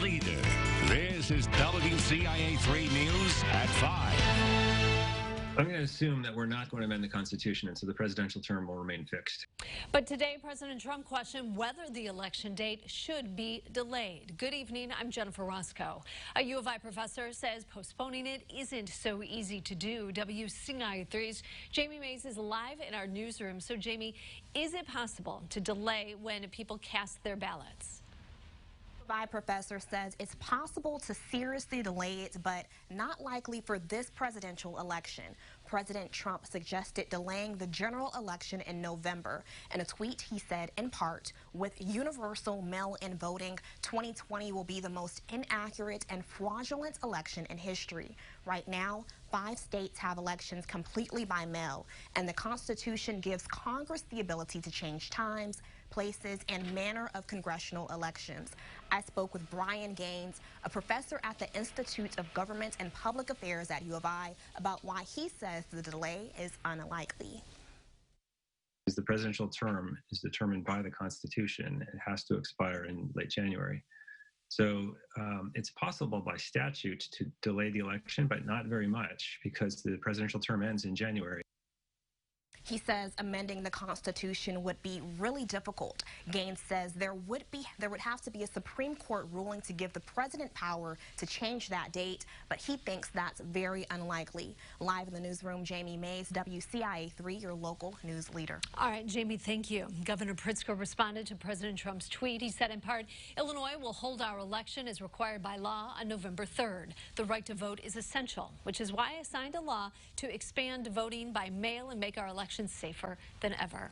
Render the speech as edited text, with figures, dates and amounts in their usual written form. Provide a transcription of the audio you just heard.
leader. This is WCIA 3 News at 5. I'm going to assume that we're not going to amend the Constitution, and so the presidential term will remain fixed. But today, President Trump questioned whether the election date should be delayed. Good evening. I'm Jennifer Roscoe. A U of I professor says postponing it isn't so easy to do. WCIA 3's Jamie Mays is live in our newsroom. So, Jamie, is it possible to delay when people cast their ballots? My professor says it's possible to seriously delay it, but not likely for this presidential election. President Trump suggested delaying the general election in November. In a tweet, he said, in part, with universal mail-in voting, 2020 will be the most inaccurate and fraudulent election in history. Right now, 5 states have elections completely by mail, and the Constitution gives Congress the ability to change times, places, and manner of congressional elections. I spoke with Brian Gaines, a professor at the Institute of Government and Public Affairs at U of I, about why he says the delay is unlikely. The presidential term is determined by the Constitution. It has to expire in late January. So it's possible by statute to delay the election, but not very much because the presidential term ends in January. He says amending the Constitution would be really difficult. Gaines says there would have to be a Supreme Court ruling to give the president power to change that date, but he thinks that's very unlikely. Live in the newsroom, Jamie Mays, WCIA 3, your local news leader. All right, Jamie, thank you. Governor Pritzker responded to President Trump's tweet. He said, in part, Illinois will hold our election as required by law on November 3rd. The right to vote is essential, which is why I signed a law to expand voting by mail and make our elections safer than ever.